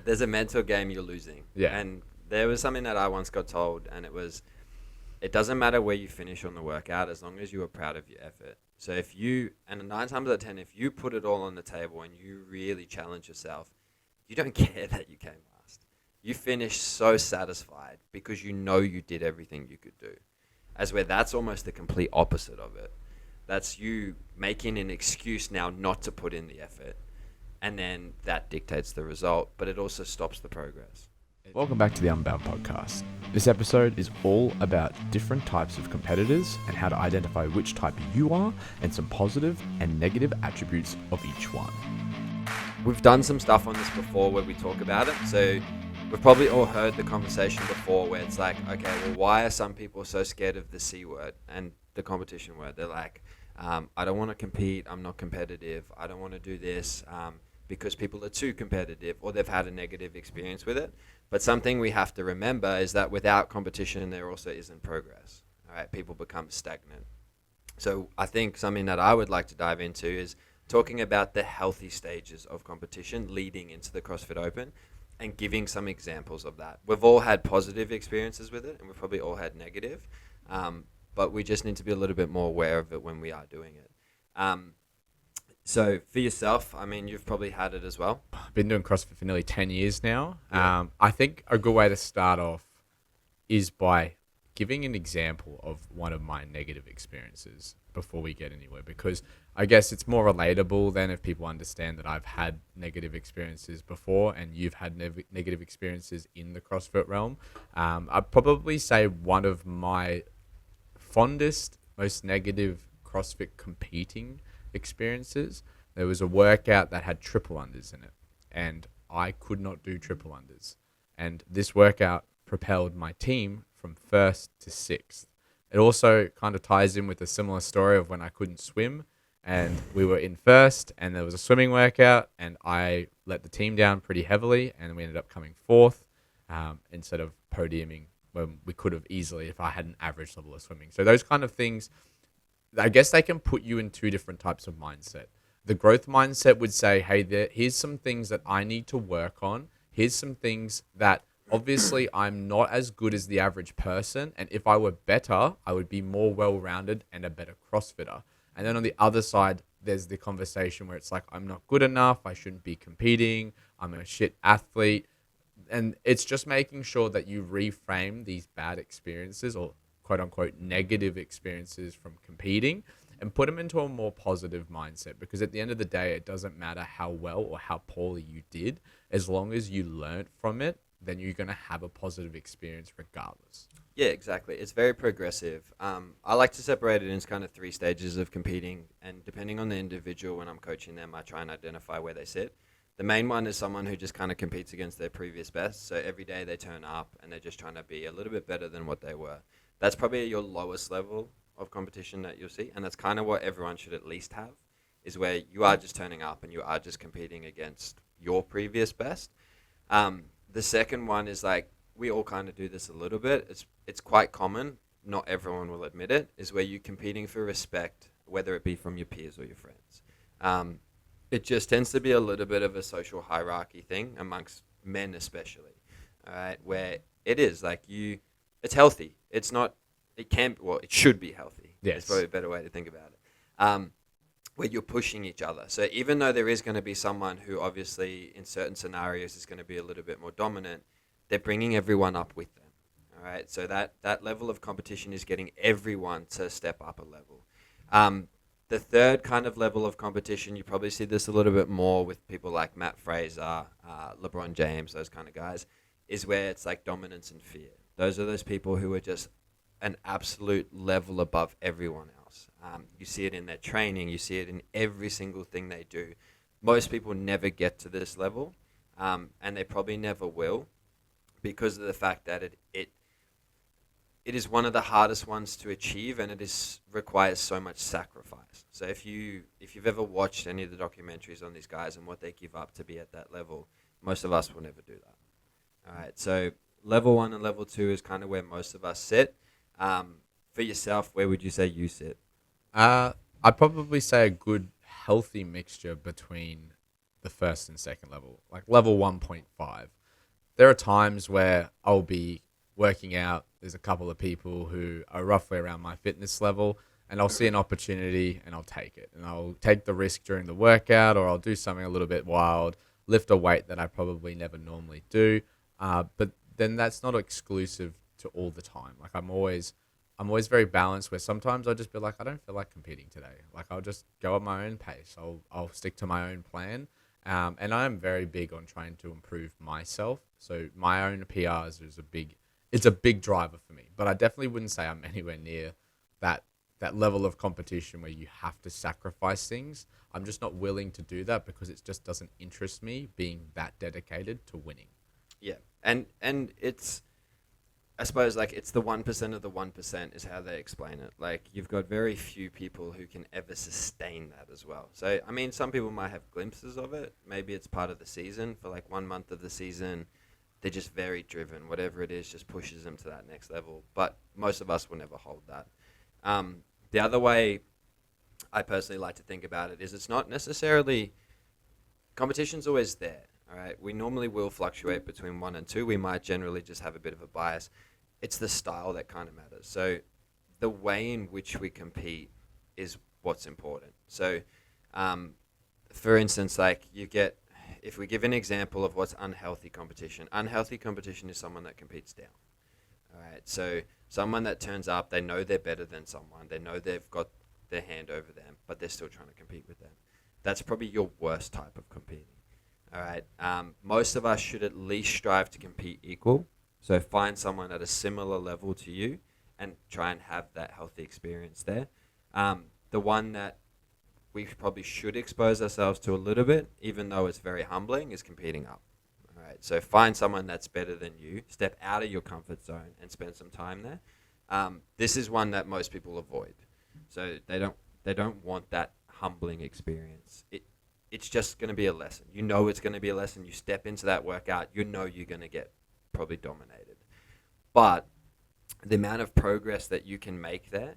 there's a mental game you're losing. Yeah. And there was something that I once got told, and it doesn't matter where you finish on the workout as long as you are proud of your effort. So if you, and 9 times out of 10, if you put it all on the table and you really challenge yourself, you don't care that you came last. You finish so satisfied because you know you did everything you could do. As where that's almost the complete opposite of it. That's you making an excuse now not to put in the effort. And then that dictates the result, but it also stops the progress. Welcome back to the Unbound podcast. This episode is all about different types of competitors and how to identify which type you are and some positive and negative attributes of each one. We've done some stuff on this before where we talk about it. So we've probably all heard the conversation before where it's like, okay, well, why are some people so scared of the C word and the competition word? They're like, I don't want to compete. I'm not competitive. I don't want to do this because people are too competitive or they've had a negative experience with it. But something we have to remember is that without competition, there also isn't progress. All right, people become stagnant. So I think something that I would like to dive into is talking about the healthy stages of competition leading into the CrossFit Open and giving some examples of that. We've all had positive experiences with it, and we've probably all had negative, but we just need to be a little bit more aware of it when we are doing it. So for yourself, I mean, you've probably had it as well. I've been doing CrossFit for nearly 10 years now. Yeah. I think a good way to start off is by giving an example of one of my negative experiences before we get anywhere, because I guess it's more relatable than if people understand that I've had negative experiences before and you've had negative experiences in the CrossFit realm. I'd probably say one of my fondest, most negative CrossFit competing experiences, there was a workout that had triple unders in it, and I could not do triple unders. And this workout propelled my team from 1st to 6th. It also kind of ties in with a similar story of when I couldn't swim and we were in 1st and there was a swimming workout and I let the team down pretty heavily and we ended up coming 4th instead of podiuming when we could have easily if I had an average level of swimming. So those kind of things, I guess they can put you in 2 different types of mindset. The growth mindset would say, hey, here's some things that I need to work on. Here's some things that obviously I'm not as good as the average person. And if I were better, I would be more well-rounded and a better CrossFitter. And then on the other side, there's the conversation where it's like, I'm not good enough. I shouldn't be competing. I'm a shit athlete. And it's just making sure that you reframe these bad experiences or quote unquote negative experiences from competing and put them into a more positive mindset, because at the end of the day, it doesn't matter how well or how poorly you did. As long as you learned from it, then you're going to have a positive experience regardless. Yeah, exactly. It's very progressive. I like to separate it into kind of 3 stages of competing, and depending on the individual, when I'm coaching them, I try and identify where they sit. The main one is someone who just kind of competes against their previous best. So every day they turn up and they're just trying to be a little bit better than what they were. That's probably your lowest level of competition that you'll see. And that's kind of what everyone should at least have, is where you are just turning up and you are just competing against your previous best. The second one is like, we all kind of do this a little bit. It's quite common. Not everyone will admit it, is where you're competing for respect, whether it be from your peers or your friends. It just tends to be a little bit of a social hierarchy thing amongst men especially, all right, where it is like it's healthy. It's not, it should be healthy. Yes. It's probably a better way to think about it. Where you're pushing each other. So even though there is going to be someone who obviously in certain scenarios is going to be a little bit more dominant, they're bringing everyone up with them, all right? So that level of competition is getting everyone to step up a level. The third kind of level of competition, you probably see this a little bit more with people like Matt Fraser, LeBron James, those kind of guys, is where it's like dominance and fear. Those are those people who are just an absolute level above everyone else. You see it in their training. You see it in every single thing they do. Most people never get to this level, and they probably never will, because of the fact that it is one of the hardest ones to achieve, and requires so much sacrifice. So if you've ever watched any of the documentaries on these guys and what they give up to be at that level, most of us will never do that. All right, so level 1 and level 2 is kind of where most of us sit. For yourself, where would you say you sit? I'd probably say a good healthy mixture between the first and second level, like level 1.5. There are times where I'll be working out. There's a couple of people who are roughly around my fitness level, and I'll see an opportunity and I'll take it. And I'll take the risk during the workout, or I'll do something a little bit wild, lift a weight that I probably never normally do. But then that's not exclusive to all the time. Like I'm always very balanced, where sometimes I'll just be like, I don't feel like competing today. Like I'll just go at my own pace. I'll stick to my own plan. And I'm very big on trying to improve myself. So my own PRs it's a big driver for me. But I definitely wouldn't say I'm anywhere near that level of competition where you have to sacrifice things. I'm just not willing to do that because it just doesn't interest me being that dedicated to winning. Yeah, and it's, I suppose, like, it's the 1% of the 1% is how they explain it. Like, you've got very few people who can ever sustain that as well. So, I mean, some people might have glimpses of it. Maybe it's part of the season. For like 1 month of the season, they're just very driven. Whatever it is just pushes them to that next level. But most of us will never hold that. The other way I personally like to think about it is it's not necessarily, competition's always there. All right, we normally will fluctuate between 1 and 2. We might generally just have a bit of a bias. It's the style that kind of matters. So the way in which we compete is what's important. So, for instance, like if we give an example of what's unhealthy competition is someone that competes down. All right, so someone that turns up, they know they're better than someone. They know they've got their hand over them, but they're still trying to compete with them. That's probably your worst type of competing. All right. Most of us should at least strive to compete equal. So find someone at a similar level to you and try and have that healthy experience there. The one that we probably should expose ourselves to a little bit, even though it's very humbling, is competing up. All right. So find someone that's better than you, step out of your comfort zone and spend some time there. This is one that most people avoid. So they don't want that humbling experience. It's just going to be a lesson. You know it's going to be a lesson. You step into that workout, you know you're going to get probably dominated. But the amount of progress that you can make there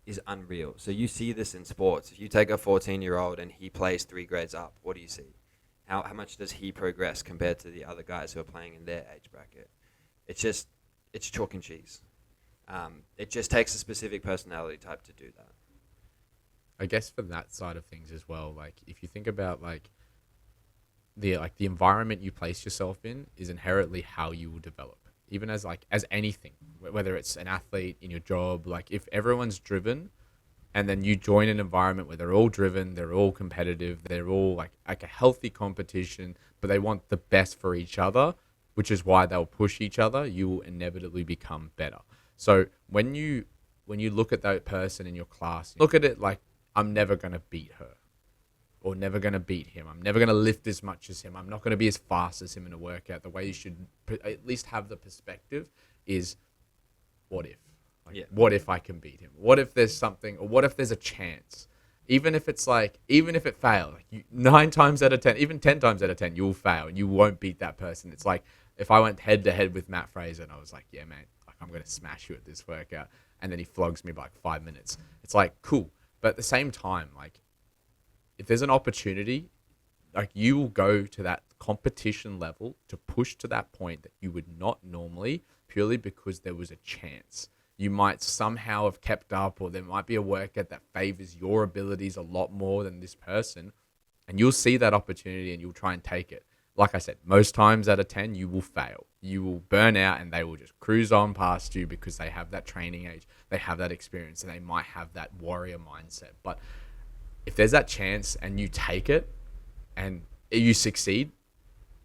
is unreal. So you see this in sports. If you take a 14-year-old and he plays 3 grades up, what do you see? How much does he progress compared to the other guys who are playing in their age bracket? It's chalk and cheese. It just takes a specific personality type to do that. I guess from that side of things as well, like if you think about the environment you place yourself in is inherently how you will develop, even as anything, whether it's an athlete in your job. Like if everyone's driven and then you join an environment where they're all driven, they're all competitive, they're all like a healthy competition, but they want the best for each other, which is why they'll push each other, you will inevitably become better. So when you look at that person in your class, look at it like, I'm never going to beat her or never going to beat him. I'm never going to lift as much as him. I'm not going to be as fast as him in a workout. The way you should at least have the perspective is, what if? What if I can beat him? What if there's something, or what if there's a chance? Even if it fails, 9 times out of 10, even 10 times out of 10, you'll fail and you won't beat that person. It's like if I went head to head with Matt Fraser and I was like, yeah, man, I'm going to smash you at this workout. And then he flogs me by 5 minutes. It's like, cool. But at the same time, like, if there's an opportunity, like, you will go to that competition level to push to that point that you would not normally, purely because there was a chance. You might somehow have kept up, or there might be a workout that favors your abilities a lot more than this person, and you'll see that opportunity and you'll try and take it. Like I said, most times out of 10, you will fail. You will burn out and they will just cruise on past you because they have that training age, they have that experience, and they might have that warrior mindset. But if there's that chance and you take it and you succeed,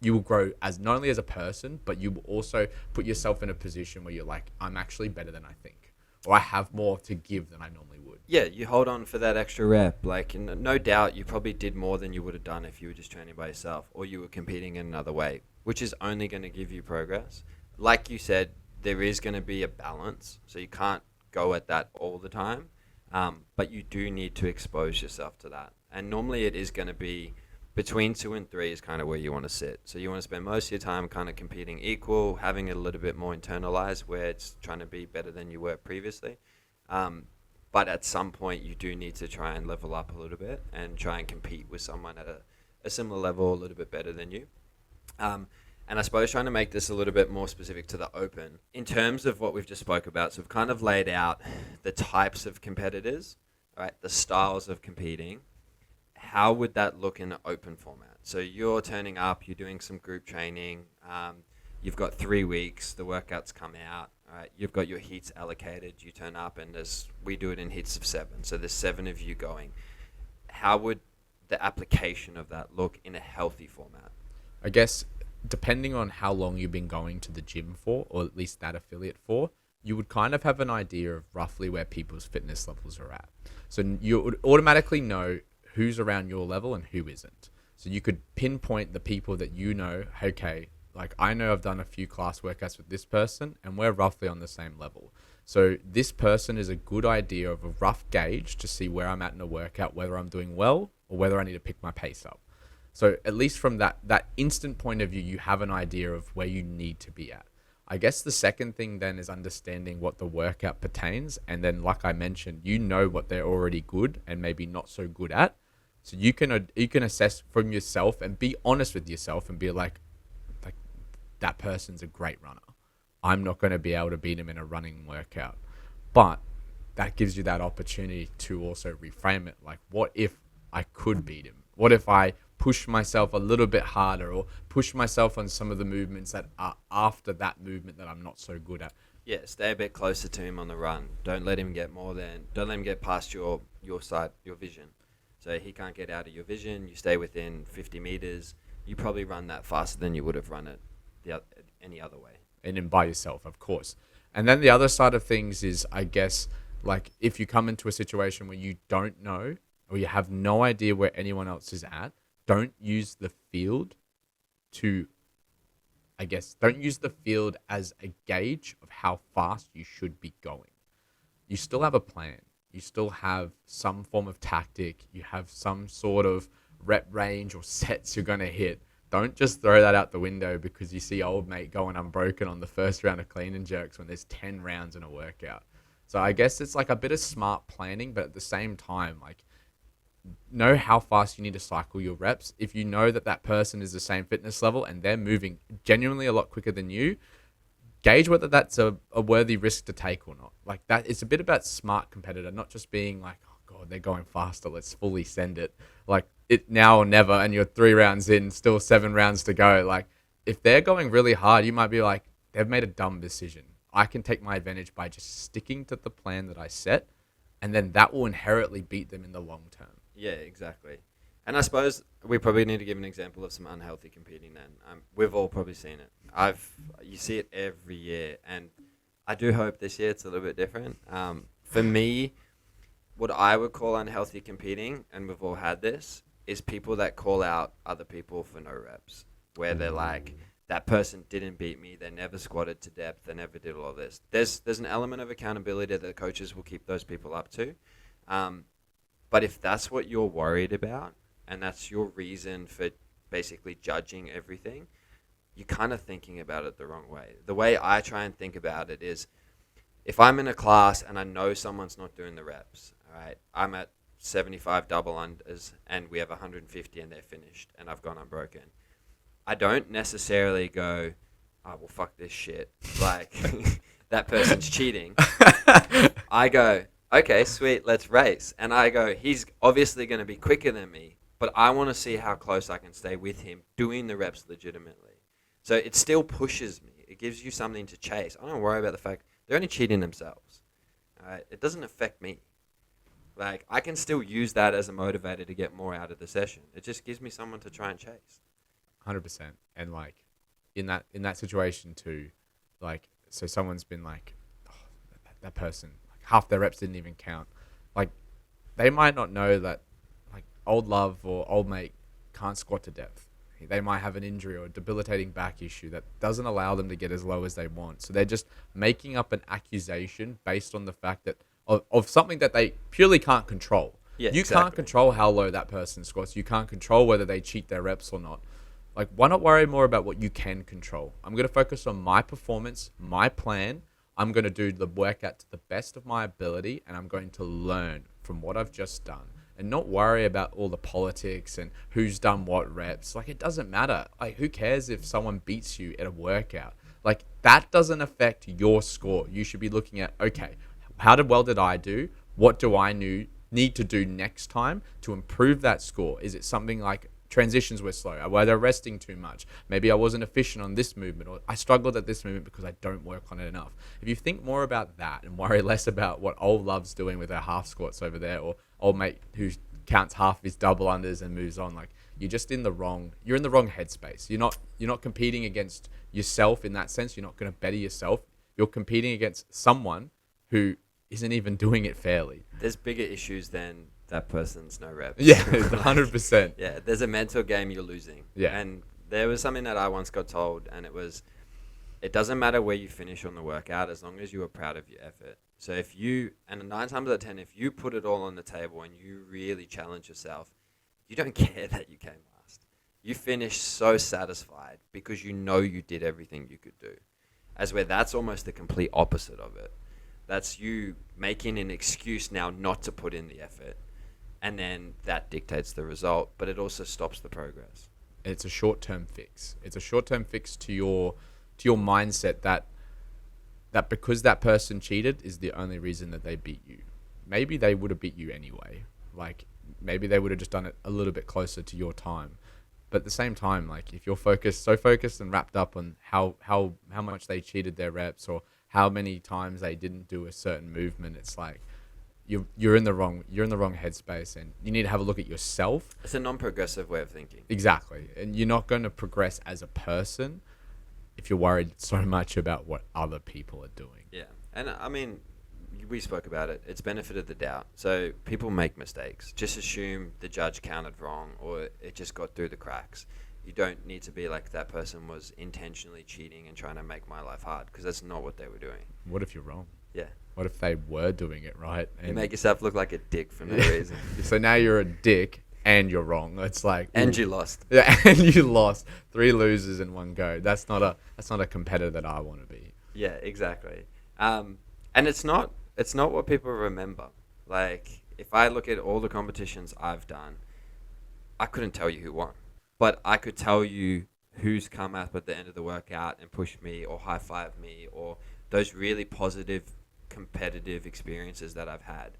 you will grow as not only as a person, but you will also put yourself in a position where you're like, I'm actually better than I think, or I have more to give than I normally would. Yeah, you hold on for that extra rep. Like, no doubt you probably did more than you would have done if you were just training by yourself or you were competing in another way, which is only going to give you progress. Like you said, there is going to be a balance, so you can't go at that all the time, but you do need to expose yourself to that. And normally it is going to be between 2 and 3 is kind of where you want to sit. So you want to spend most of your time kind of competing equal, having it a little bit more internalized where it's trying to be better than you were previously. But at some point, you do need to try and level up a little bit and try and compete with someone at a similar level, a little bit better than you. And I suppose trying to make this a little bit more specific to the open in terms of what we've just spoke about. So we've kind of laid out the types of competitors, right? The styles of competing. How would that look in an open format? So you're turning up, you're doing some group training. You've got 3 weeks, the workouts come out, right? You've got your heats allocated. You turn up and we do it in heats of 7. So there's 7 of you going. How would the application of that look in a healthy format? I guess depending on how long you've been going to the gym for, or at least that affiliate for, you would kind of have an idea of roughly where people's fitness levels are at. So you would automatically know who's around your level and who isn't. So you could pinpoint the people that you know, okay, like I know I've done a few class workouts with this person and we're roughly on the same level. So this person is a good idea of a rough gauge to see where I'm at in a workout, whether I'm doing well or whether I need to pick my pace up. So at least from that instant point of view, you have an idea of where you need to be at. I guess the second thing then is understanding what the workout pertains. And then, like I mentioned, you know what they're already good and maybe not so good at. So you can assess from yourself and be honest with yourself and be like that person's a great runner. I'm not going to be able to beat him in a running workout. But that gives you that opportunity to also reframe it. Like, what if I could beat him? What if I push myself a little bit harder or push myself on some of the movements that are after that movement that I'm not so good at? Yeah, stay a bit closer to him on the run. Don't let him get past your side, your vision. So he can't get out of your vision. You stay within 50 meters. You probably run that faster than you would have run it any other way. And then by yourself, of course. And then the other side of things is, I guess, like if you come into a situation where you don't know or you have no idea where anyone else is at, don't use the field as a gauge of how fast you should be going. You still have a plan. You still have some form of tactic. You have some sort of rep range or sets you're going to hit. Don't just throw that out the window because you see old mate going unbroken on the first round of clean and jerks when there's 10 rounds in a workout. So I guess it's like a bit of smart planning, but at the same time, like, know how fast you need to cycle your reps. If you know that person is the same fitness level and they're moving genuinely a lot quicker than you, gauge whether that's a worthy risk to take or not. Like that, it's a bit about smart competitor, not just being like, oh God, they're going faster, let's fully send it. Like it now or never, and you're 3 rounds in, still 7 rounds to go. Like if they're going really hard, you might be like, they've made a dumb decision. I can take my advantage by just sticking to the plan that I set, and then that will inherently beat them in the long term. Yeah, exactly. And I suppose we probably need to give an example of some unhealthy competing then. We've all probably seen it. You see it every year, and I do hope this year it's a little bit different. For me, what I would call unhealthy competing, and we've all had this, is people that call out other people for no reps, where they're like, that person didn't beat me, they never squatted to depth, they never did all this. There's an element of accountability that the coaches will keep those people up to. But if that's what you're worried about, and that's your reason for basically judging everything, you're kind of thinking about it the wrong way. The way I try and think about it is, if I'm in a class and I know someone's not doing the reps, all right, I'm at 75 double unders and we have 150 and they're finished and I've gone unbroken. I don't necessarily go, oh, well, fuck this shit. Like, that person's cheating. I go, okay, sweet, let's race. And I go, he's obviously going to be quicker than me, but I want to see how close I can stay with him doing the reps legitimately. So it still pushes me. It gives you something to chase. I don't worry about the fact they're only cheating themselves. All right? It doesn't affect me. Like, I can still use that as a motivator to get more out of the session. It just gives me someone to try and chase. 100%. And like in that situation too, like, so someone's been like, oh, that person, like half their reps didn't even count. Like, they might not know that like old love or old mate can't squat to depth. They might have an injury or a debilitating back issue that doesn't allow them to get as low as they want. So they're just making up an accusation based on the fact that of something that they purely can't control. Yeah, you can't control how low that person squats. You can't control whether they cheat their reps or not. Like, why not worry more about what you can control? I'm going to focus on my performance, my plan. I'm going to do the workout to the best of my ability, and I'm going to learn from what I've just done. and not worry about all the politics and who's done what reps. Like, it doesn't matter. Like, who cares if someone beats you at a workout? Like, that doesn't affect your score. You should be looking at, okay, how well did I do? What do I need to do next time to improve that score? Is it something like transitions were slow? Was I resting too much? Maybe I wasn't efficient on this movement, or I struggled at this movement because I don't work on it enough. If you think more about that and worry less about what old love's doing with her half squats over there, or old mate who counts half of his double unders and moves on, like, you're in the wrong headspace. You're not competing against yourself in that sense. You're not going to better yourself. You're competing against someone who isn't even doing it fairly. There's bigger issues than that person's no reps. Yeah, 100%. Yeah, there's a mental game you're losing. Yeah. And there was something that I once got told, and it doesn't matter where you finish on the workout as long as you are proud of your effort. So and 9 times out of 10, if you put it all on the table and you really challenge yourself, you don't care that you came last. You finish so satisfied because you know you did everything you could do. As where that's almost the complete opposite of it. That's you making an excuse now not to put in the effort. And then that dictates the result, but it also stops the progress. It's a short-term fix. It's a short-term fix to your mindset that because that person cheated is the only reason that they beat you. Maybe they would have beat you anyway. Like, maybe they would have just done it a little bit closer to your time. But at the same time, like, if you're so focused and wrapped up on how much they cheated their reps or how many times they didn't do a certain movement, it's like you're in the wrong headspace, and you need to have a look at yourself. It's a non-progressive way of thinking. Exactly. And you're not going to progress as a person if you're worried so much about what other people are doing. Yeah. And I mean, we spoke about it. It's benefit of the doubt. So people make mistakes. Just assume the judge counted wrong or it just got through the cracks. You don't need to be like that person was intentionally cheating and trying to make my life hard, because that's not what they were doing. What if you're wrong? Yeah. What if they were doing it right? And you make yourself look like a dick for no reason. So now you're a dick and you're wrong. It's like, and you lost. Yeah, and you lost. 3 losers in one go. That's not a competitor that I want to be. Yeah, exactly. And it's not what people remember. Like, if I look at all the competitions I've done, I couldn't tell you who won, but I could tell you who's come up at the end of the workout and pushed me or high-fived me, or those really positive competitive experiences that I've had.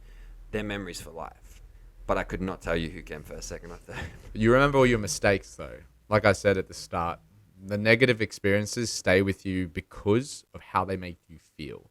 They're memories for life. But I could not tell you who came first, second, or third. You remember all your mistakes, though. Like I said at the start, the negative experiences stay with you because of how they make you feel.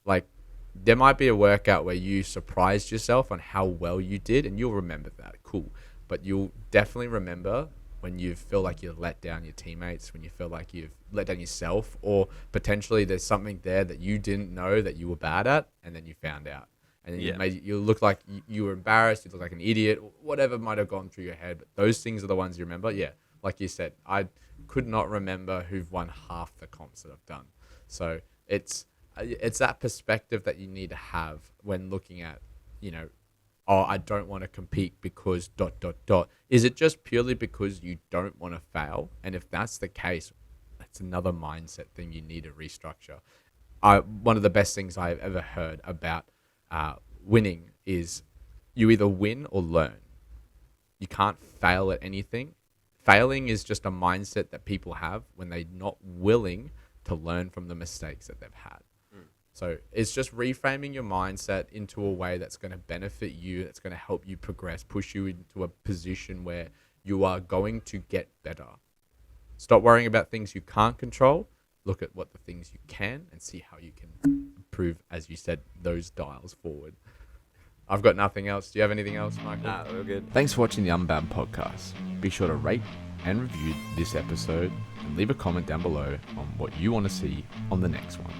Like, there might be a workout where you surprised yourself on how well you did, and you'll remember that. Cool. But you'll definitely remember when you feel like you've let down your teammates, when you feel like you've let down yourself, or potentially there's something there that you didn't know that you were bad at, and then you found out. And then you look like you were embarrassed, you look like an idiot, whatever might have gone through your head. But those things are the ones you remember. Yeah, like you said, I could not remember who've won half the comps that I've done. So it's that perspective that you need to have when looking at, I don't want to compete because ... Is it just purely because you don't want to fail? And if that's the case, that's another mindset thing you need to restructure. One of the best things I've ever heard about winning is you either win or learn. You can't fail at anything. Failing is just a mindset that people have when they're not willing to learn from the mistakes that they've had. So it's just reframing your mindset into a way that's going to benefit you, that's going to help you progress, push you into a position where you are going to get better. Stop worrying about things you can't control. Look at what the things you can and see how you can improve, as you said, those dials forward. I've got nothing else. Do you have anything else, Michael? Nah, we're good. Thanks for watching the Unbound podcast. Be sure to rate and review this episode and leave a comment down below on what you want to see on the next one.